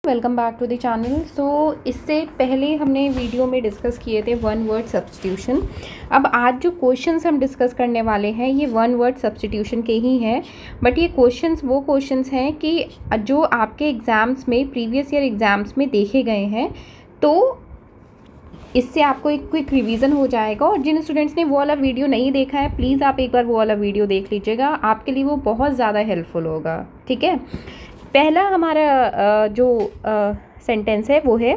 Welcome back to the channel. So इससे पहले हमने वीडियो में डिस्कस किए थे वन वर्ड सब्स्टिट्यूशन। अब आज जो क्वेश्चंस हम डिस्कस करने वाले हैं ये वन वर्ड सब्स्टिट्यूशन के ही हैं, बट ये क्वेश्चंस वो क्वेश्चंस हैं कि जो आपके एग्ज़ाम्स में प्रीवियस ईयर एग्ज़ाम्स में देखे गए हैं, तो इससे आपको एक क्विक रिवीजन हो जाएगा। और जिन स्टूडेंट्स ने वो वाला वीडियो नहीं देखा है, प्लीज़ आप एक बार वो वाला वीडियो देख लीजिएगा, आपके लिए वो बहुत ज़्यादा हेल्पफुल होगा। ठीक है, पहला हमारा जो सेंटेंस है वो है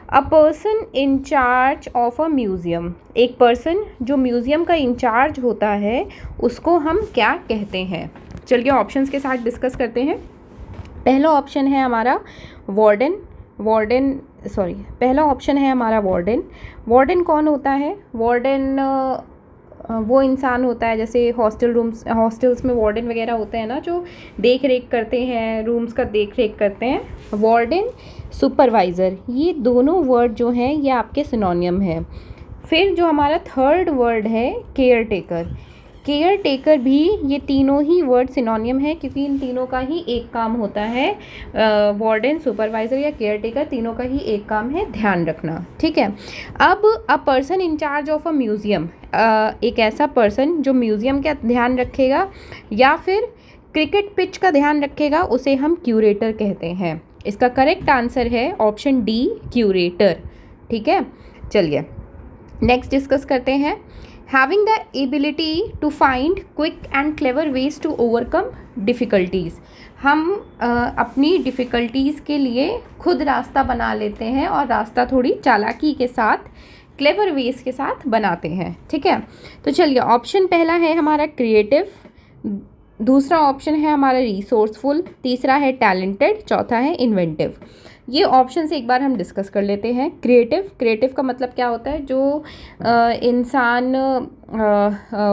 a person in charge of a museum. एक पर्सन जो म्यूज़ियम का इंचार्ज होता है उसको हम क्या कहते हैं। चलिए ऑप्शंस के साथ डिस्कस करते हैं। पहला ऑप्शन है हमारा वार्डन। पहला ऑप्शन है हमारा वार्डन। वार्डन कौन होता है? वार्डन वो इंसान होता है, जैसे हॉस्टल्स में वार्डन वगैरह होते हैं ना, जो देख रेख करते हैं, रूम्स का देख रेख करते हैं। वार्डन, सुपरवाइज़र, ये दोनों वर्ड जो हैं ये आपके सिनोनियम है। फिर जो हमारा थर्ड वर्ड है केयर टेकर। केयर टेकर भी, ये तीनों ही वर्ड सिनोनियम है क्योंकि इन तीनों का ही एक काम होता है। वार्डन, सुपरवाइज़र या केयर टेकर, तीनों का ही एक काम है ध्यान रखना। ठीक है, अब a person in charge of a museum, एक ऐसा पर्सन जो म्यूज़ियम का ध्यान रखेगा या फिर क्रिकेट पिच का ध्यान रखेगा, उसे हम क्यूरेटर कहते हैं। इसका करेक्ट आंसर है ऑप्शन डी, क्यूरेटर। ठीक है, चलिए नेक्स्ट डिस्कस करते हैं। Having the ability to find quick and clever ways to overcome difficulties। हम अपनी डिफ़िकल्टीज़ के लिए खुद रास्ता बना लेते हैं और रास्ता थोड़ी चालाकी के साथ, क्लेवर वेज के साथ बनाते हैं। ठीक है, तो चलिए ऑप्शन पहला है हमारा क्रिएटिव, दूसरा ऑप्शन है हमारा रिसोर्सफुल, तीसरा है टैलेंटेड, चौथा है इन्वेंटिव। ये ऑप्शन से एक बार हम डिस्कस कर लेते हैं। क्रिएटिव का मतलब क्या होता है? जो इंसान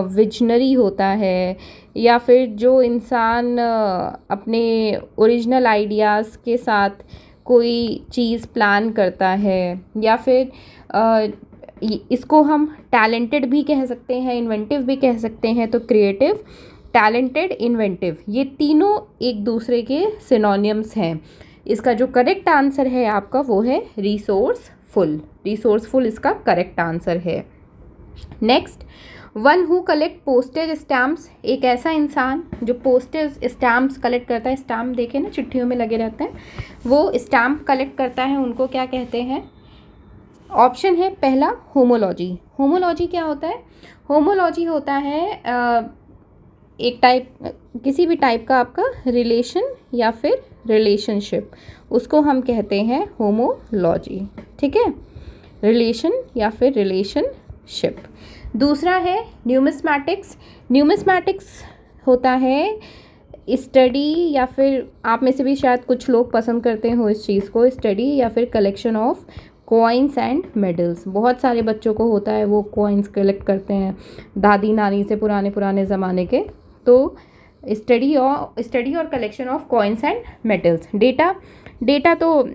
विजनरी होता है या फिर जो इंसान अपने ओरिजिनल आइडियाज़ के साथ कोई चीज़ प्लान करता है, या फिर इसको हम टैलेंटेड भी कह सकते हैं, इन्वेंटिव भी कह सकते हैं। तो क्रिएटिव, टैलेंटेड, इन्वेंटिव, ये तीनों एक दूसरे के सिनोनियम्स हैं। इसका जो करेक्ट आंसर है आपका वो है रिसोर्सफुल इसका करेक्ट आंसर है। Next, one who collect postage stamps. एक ऐसा इंसान जो पोस्टेज स्टैम्प्स कलेक्ट करता है, स्टैम्प देखे ना चिट्ठियों में लगे रहते हैं, वो स्टैम्प कलेक्ट करता है, उनको क्या कहते हैं? ऑप्शन है पहला होमोलॉजी। होमोलॉजी क्या होता है? होमोलॉजी होता है एक टाइप, किसी भी टाइप का आपका रिलेशन या फिर रिलेशनशिप, उसको हम कहते हैं होमोलॉजी। ठीक है, रिलेशन या फिर रिलेशनशिप। दूसरा है न्यूमिस्मैटिक्स। न्यूमिस्मैटिक्स होता है स्टडी, या फिर आप में से भी शायद कुछ लोग पसंद करते हो इस चीज़ को, स्टडी या फिर collection of coins and medals. बहुत सारे बच्चों को होता है, वो कॉइन्स कलेक्ट करते हैं दादी नानी से, पुराने ज़माने के। तो स्टडी और collection of coins and metals. Data तो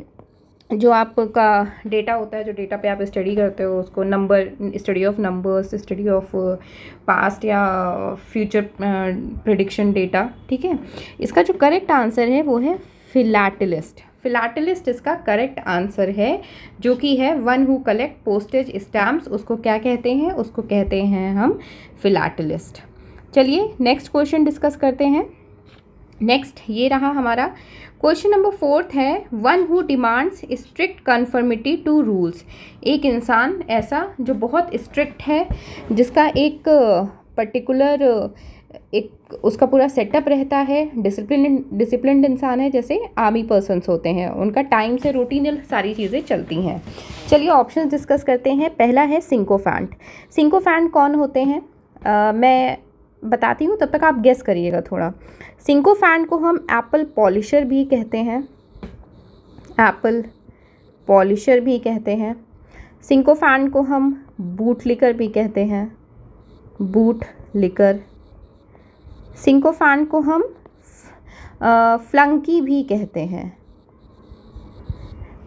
जो आपका डेटा होता है, जो डेटा पे आप स्टडी करते हो, उसको study of numbers, study of past या फ्यूचर प्रेडिक्शन डेटा। ठीक है, इसका जो करेक्ट आंसर है वो है फिलाटेलिस्ट इसका करेक्ट आंसर है, जो कि है one who collect postage stamps. उसको क्या कहते हैं? उसको कहते हैं हम फिलाटेलिस्ट। चलिए नेक्स्ट क्वेश्चन डिस्कस करते हैं। नेक्स्ट ये रहा हमारा क्वेश्चन नंबर 4 है one who demands strict conformity to rules. एक इंसान ऐसा जो बहुत स्ट्रिक्ट है, जिसका एक पर्टिकुलर एक उसका पूरा सेटअप रहता है, डिसिप्लिन्ड इंसान है, जैसे आर्मी पर्सन्स होते हैं, उनका टाइम से रूटीन सारी चीज़ें चलती हैं। चलिए ऑप्शंस डिस्कस करते हैं। पहला है सिंकोफैंट। सिंकोफैंट कौन होते हैं? मैं बताती हूँ, तब तक आप गेस करिएगा थोड़ा। सिंकोफैंट को हम एप्पल पॉलिशर भी कहते हैं। सिंकोफैंट को हम बूट लिकर भी कहते हैं, सिंकोफैंट को हम फ्लंकी भी कहते हैं।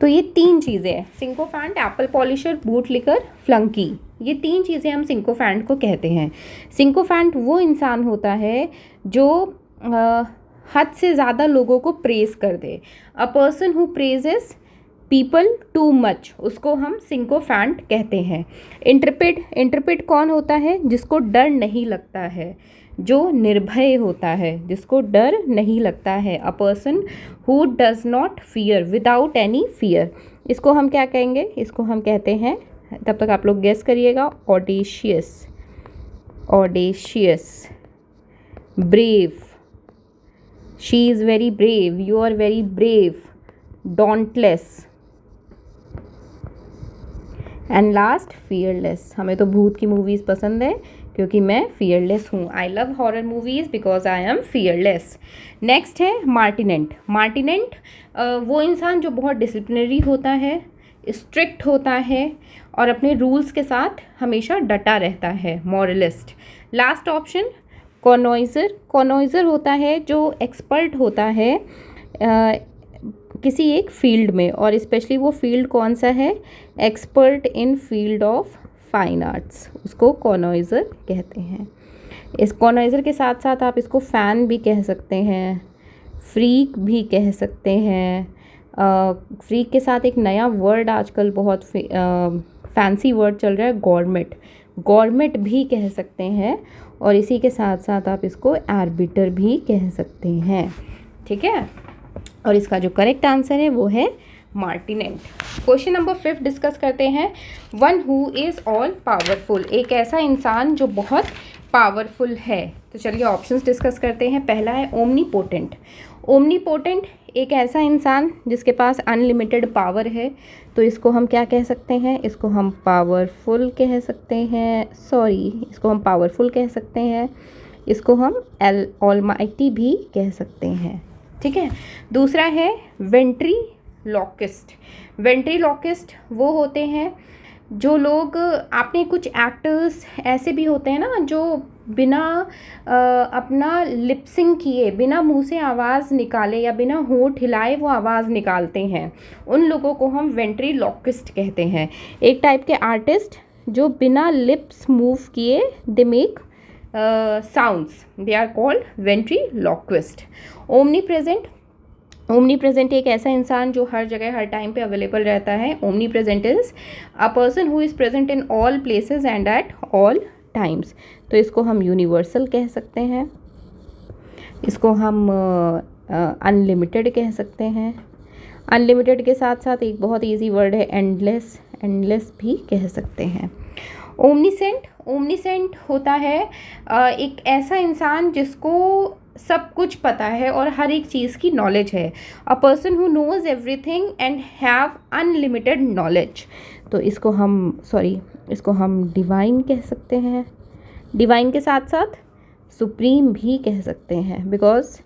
तो ये तीन चीज़ें हैं, सिंकोफैंट, एप्पल पॉलिशर, बूट लिकर, फ्लंकी, ये तीन चीज़ें हम सिंकोफैंट को कहते हैं। सिंकोफैंट वो इंसान होता है जो हद से ज़्यादा लोगों को प्रेज कर दे। A person who praises people too much, उसको हम सिंकोफैंट कहते हैं। इंटरप्रेट कौन होता है? जिसको डर नहीं लगता है, जो निर्भय होता है, जिसको डर नहीं लगता है। A person who does not fear, without any fear, इसको हम क्या कहेंगे? इसको हम कहते हैं, तब तक आप लोग गेस करिएगा, audacious. Brave, she is very brave, you are very brave. Dauntless and last fearless. हमें तो भूत की मूवीज़ पसंद है क्योंकि मैं फियरलेस हूँ। I love horror movies because I am fearless. Next है मार्टिनेंट। मार्टिनेंट वो इंसान जो बहुत डिसिप्लिनरी होता है, स्ट्रिक्ट होता है और अपने रूल्स के साथ हमेशा डटा रहता है। Moralist. Last option connoisseur. Connoisseur होता है जो एक्सपर्ट होता है किसी एक फील्ड में, और स्पेशली वो फील्ड कौन सा है? Expert in field of fine arts, उसको कॉनॉइजर कहते हैं। इस कॉनॉइजर के साथ साथ आप इसको फ़ैन भी कह सकते हैं, फ्रीक भी कह सकते हैं। फ्रीक के साथ एक नया वर्ड आजकल बहुत फैंसी वर्ड चल रहा है, गॉरमेट। गॉरमेट भी कह सकते हैं, और इसी के साथ साथ आप इसको आर्बिटर भी कह सकते हैं। ठीक है, और इसका जो करेक्ट आंसर है वो है मार्टिनेंट। क्वेश्चन नंबर 5 डिस्कस करते हैं। One who is all powerful, एक ऐसा इंसान जो बहुत पावरफुल है। तो चलिए ऑप्शंस डिस्कस करते हैं। पहला है ओमनीपोटेंट। ओमनीपोटेंट एक ऐसा इंसान जिसके पास अनलिमिटेड पावर है, तो इसको हम क्या कह सकते हैं? इसको हम पावरफुल कह सकते हैं, इसको हम पावरफुल कह सकते हैं। इसको हम ऑलमाइटी भी कह सकते हैं। ठीक है। दूसरा है वेंट्रीलॉकिस्ट। वेंट्रीलॉकिस्ट वो होते हैं जो लोग, आपने कुछ एक्टर्स ऐसे भी होते हैं ना जो बिना अपना लिपसिंग किए, बिना मुंह से आवाज़ निकाले या बिना होंठ हिलाए वो आवाज़ निकालते हैं, उन लोगों को हम वेंट्रीलॉकिस्ट कहते हैं। एक टाइप के आर्टिस्ट जो बिना लिप्स मूव किए they make sounds, they are called ventriloquist. Omni present एक ऐसा इंसान जो हर जगह हर टाइम पे अवेलेबल रहता है। Omni present is a person who is present in all places and at all times. तो इसको हम यूनिवर्सल कह सकते हैं, इसको हम अनलिमिटेड कह सकते हैं। अनलिमिटेड के साथ साथ एक बहुत इजी वर्ड है एंडलेस, एंडलेस भी कह सकते हैं। ओमनीसेंट होता है एक ऐसा इंसान जिसको सब कुछ पता है और हर एक चीज़ की नॉलेज है। A person who knows everything and have unlimited knowledge. तो इसको हम डिवाइन कह सकते हैं। डिवाइन के साथ साथ सुप्रीम भी कह सकते हैं, because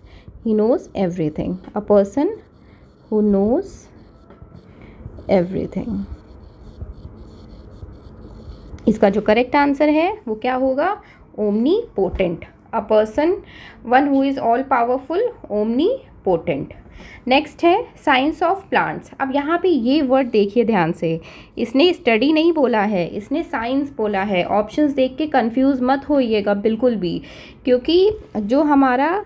he knows everything. A person who knows everything. इसका जो करेक्ट आंसर है वो क्या होगा? Omnipotent. A person, one who is all powerful, omnipotent. Next है साइंस ऑफ प्लांट्स। अब यहाँ पे ये वर्ड देखिए ध्यान से, इसने स्टडी नहीं बोला है, इसने साइंस बोला है। ऑप्शंस देख के कंफ्यूज मत होइएगा बिल्कुल भी, क्योंकि जो हमारा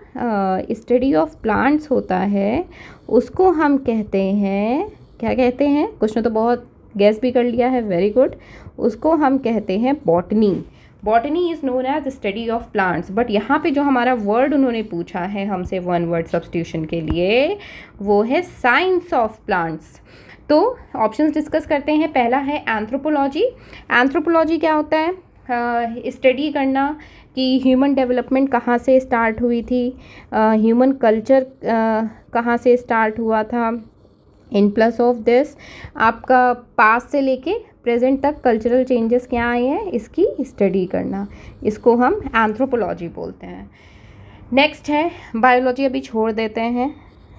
स्टडी ऑफ प्लांट्स होता है उसको हम कहते हैं, क्या कहते हैं? कुछ ने तो बहुत गैस भी कर लिया है, वेरी गुड। उसको हम कहते हैं botany. Botany is known as study of plants. But यहाँ पे जो हमारा वर्ड उन्होंने पूछा है हमसे वन वर्ड सब्स्टिट्यूशन के लिए, वो है साइंस ऑफ प्लांट्स। तो ऑप्शंस डिस्कस करते हैं। पहला है एंथ्रोपोलॉजी। एंथ्रोपोलॉजी क्या होता है? स्टडी करना कि ह्यूमन डेवलपमेंट कहाँ से स्टार्ट हुई थी, ह्यूमन कल्चर कहाँ से स्टार्ट हुआ था। इन प्लस ऑफ दिस आपका पास्ट से लेके प्रेजेंट तक कल्चरल चेंजेस क्या आए हैं, इसकी स्टडी करना, इसको हम एंथ्रोपोलॉजी बोलते हैं। नेक्स्ट है बायोलॉजी, अभी छोड़ देते हैं।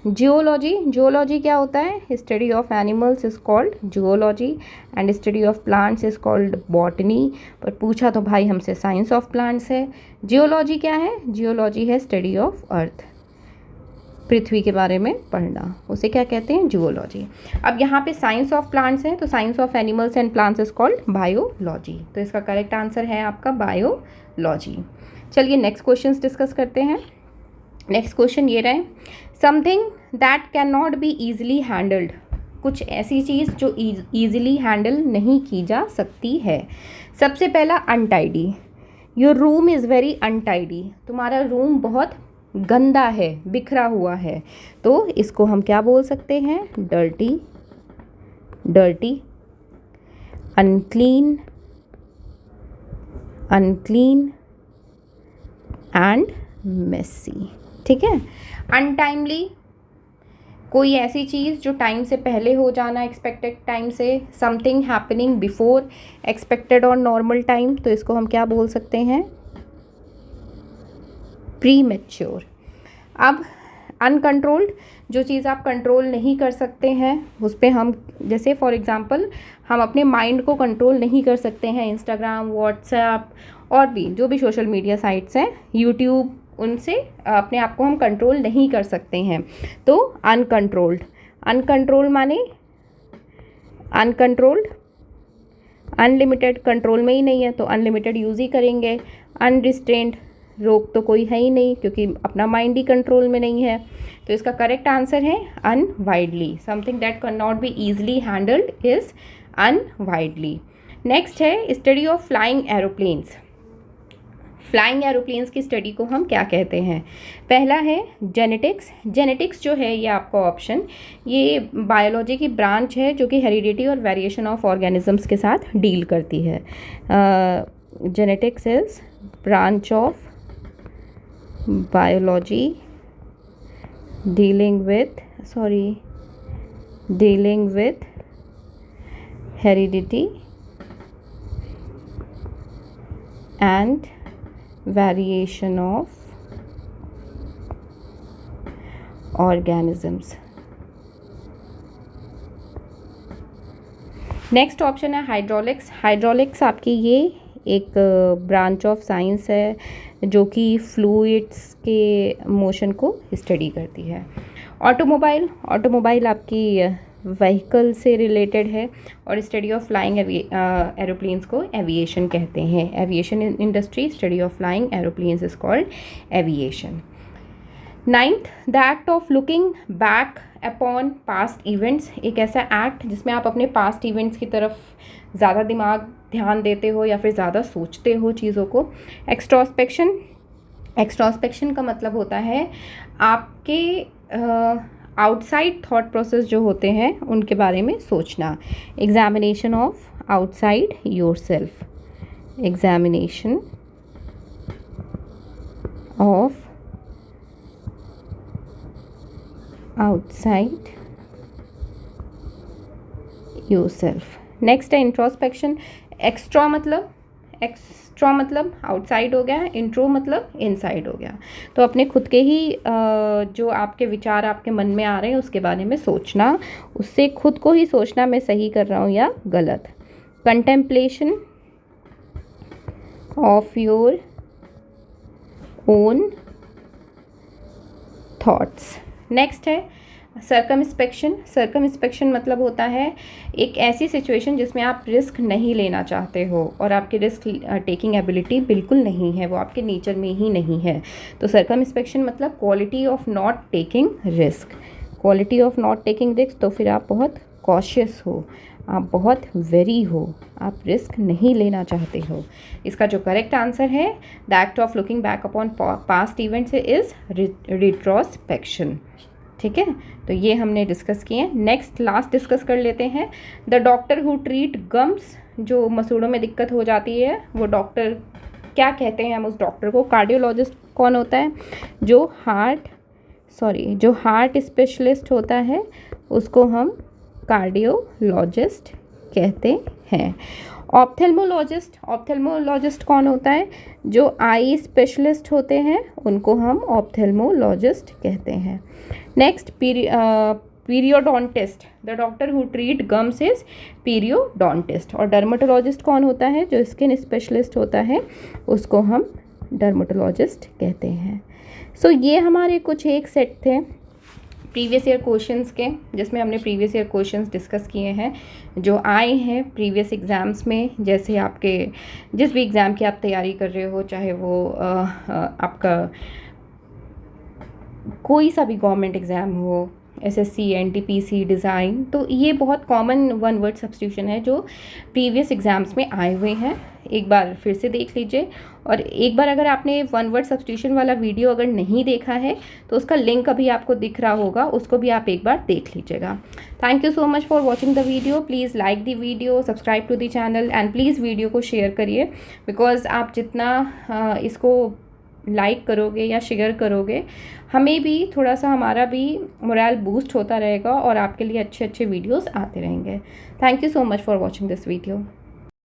जियोलॉजी। जियोलॉजी क्या होता है? Study of animals is called geology and study of plants is called botany. पर पूछा तो भाई हमसे साइंस ऑफ प्लांट्स है। जियोलॉजी क्या है? जियोलॉजी है स्टडी ऑफ अर्थ, पृथ्वी के बारे में पढ़ना, उसे क्या कहते हैं? जियोलॉजी। अब यहाँ पे साइंस ऑफ प्लांट्स है, तो science of animals and plants is called biology. तो इसका करेक्ट आंसर है आपका बायोलॉजी। चलिए नेक्स्ट क्वेश्चंस डिस्कस करते हैं। नेक्स्ट क्वेश्चन ये रहे, something that can not be easily handled, कुछ ऐसी चीज़ जो ईजिली हैंडल नहीं की जा सकती है। सबसे पहला untidy, your room is very untidy, तुम्हारा रूम बहुत गंदा है, बिखरा हुआ है, तो इसको हम क्या बोल सकते हैं, dirty, dirty, unclean, unclean and messy. ठीक है। अनटाइमली, कोई ऐसी चीज़ जो टाइम से पहले हो जाना, एक्सपेक्टेड टाइम से, समथिंग हैपनिंग बिफोर एक्सपेक्टेड और नॉर्मल टाइम, तो इसको हम क्या बोल सकते हैं, प्री मैच्योर। अब अनकंट्रोल्ड, जो चीज़ आप कंट्रोल नहीं कर सकते हैं उस पर हम, जैसे फॉर एग्जांपल हम अपने माइंड को कंट्रोल नहीं कर सकते हैं, इंस्टाग्राम, व्हाट्सएप और भी जो भी सोशल मीडिया साइट्स हैं, यूट्यूब, उनसे अपने आप को हम कंट्रोल नहीं कर सकते हैं, तो अनकंट्रोल्ड। अनकंट्रोल्ड माने अनकंट्रोल्ड, अनलिमिटेड कंट्रोल में ही नहीं है तो अनलिमिटेड यूज़ ही करेंगे। अनरिस्ट्रेंड, रोक तो कोई है ही नहीं क्योंकि अपना माइंड ही कंट्रोल में नहीं है, तो इसका करेक्ट आंसर है अनवाइडली। Something that can not be easily handled is अनवाइडली। Next है study of flying aeroplanes. Flying aeroplanes की स्टडी को हम क्या कहते हैं? पहला है जेनेटिक्स। जेनेटिक्स जो है ये आपका ऑप्शन, ये बायोलॉजी की ब्रांच है जो कि हेरिडिटी और वेरिएशन ऑफ ऑर्गेनिजम्स के साथ डील करती है। Genetics is branch of biology dealing with heredity and variation of organisms. Next option है हाइड्रोलिक्स। हाइड्रोलिक्स आपकी ये एक ब्रांच ऑफ साइंस है जो कि फ्लूइड्स के मोशन को स्टडी करती है। ऑटोमोबाइल, ऑटोमोबाइल आपकी व्हीकल से रिलेटेड है और स्टडी ऑफ फ्लाइंग एरोप्लेन्स को एविएशन कहते हैं। Aviation industry, study of flying aeroplanes is called aviation. Ninth, the act of looking back upon past events. एक ऐसा एक्ट जिसमें आप अपने पास्ट इवेंट्स की तरफ ज़्यादा ध्यान देते हो या फिर ज़्यादा सोचते हो चीज़ों को। एक्सट्रोस्पेक्शन, एक्सट्रोस्पेक्शन का मतलब होता है आपके आउटसाइड थॉट प्रोसेस जो होते हैं उनके बारे में सोचना। Examination of outside yourself, examination of outside yourself. Next है इंट्रोस्पेक्शन। एक्स्ट्रा मतलब आउटसाइड हो गया, इंट्रो मतलब इनसाइड हो गया। तो अपने खुद के ही जो आपके विचार आपके मन में आ रहे हैं उसके बारे में सोचना, उससे खुद को ही सोचना मैं सही कर रहा हूँ या गलत। Contemplation of your own thoughts. Next है सर्कमस्पेक्शन। सर्कमस्पेक्शन मतलब होता है एक ऐसी सिचुएशन जिसमें आप रिस्क नहीं लेना चाहते हो और आपकी रिस्क टेकिंग एबिलिटी बिल्कुल नहीं है, वो आपके नेचर में ही नहीं है। तो सर्कमस्पेक्शन मतलब quality of not taking risk. Quality of not taking risk, तो फिर आप बहुत कॉशियस हो, आप बहुत वेरी हो, आप रिस्क नहीं लेना चाहते हो। इसका जो करेक्ट आंसर है the act of looking back upon past events is retrospection. ठीक है, तो ये हमने डिस्कस किए हैं। नेक्स्ट लास्ट डिस्कस कर लेते हैं the doctor who treat gums. जो मसूड़ों में दिक्कत हो जाती है वो डॉक्टर क्या कहते हैं हम उस डॉक्टर को? कार्डियोलॉजिस्ट कौन होता है? जो हार्ट स्पेशलिस्ट होता है उसको हम कार्डियोलॉजिस्ट कहते हैं। ऑप्थेल्मोलॉजिस्ट कौन होता है? जो आई स्पेशलिस्ट होते हैं उनको हम ऑप्थेल्मोलॉजिस्ट कहते हैं। Next periodontist, the doctor who treat gums is periodontist. और डर्मेटोलॉजिस्ट कौन होता है? जो स्किन स्पेशलिस्ट होता है उसको हम डर्मेटोलॉजिस्ट कहते हैं। सो ये हमारे कुछ एक सेट थे प्रीवियस ईयर क्वेश्चंस के, जिसमें हमने प्रीवियस ईयर क्वेश्चंस डिस्कस किए हैं जो आए हैं प्रीवियस एग्ज़ाम्स में। जैसे आपके जिस भी एग्ज़ाम की आप तैयारी कर रहे हो, चाहे वो आपका कोई सा भी गवर्नमेंट एग्ज़ाम हो, एसएससी, एनटीपीसी, डिज़ाइन, तो ये बहुत कॉमन वन वर्ड सब्स्टिट्यूशन है जो प्रीवियस एग्ज़ाम्स में आए हुए हैं। एक बार फिर से देख लीजिए, और एक बार अगर आपने वन वर्ड सब्स्टिट्यूशन वाला वीडियो अगर नहीं देखा है तो उसका लिंक अभी आपको दिख रहा होगा, उसको भी आप एक बार देख लीजिएगा। Thank you so much for watching the video. Please like the video, subscribe to the channel, and please video को शेयर करिए, बिकॉज आप जितना इसको लाइक करोगे या शेयर करोगे, हमें भी थोड़ा सा, हमारा भी मोरल बूस्ट होता रहेगा और आपके लिए अच्छे अच्छे वीडियोस आते रहेंगे। Thank you so much for watching this video.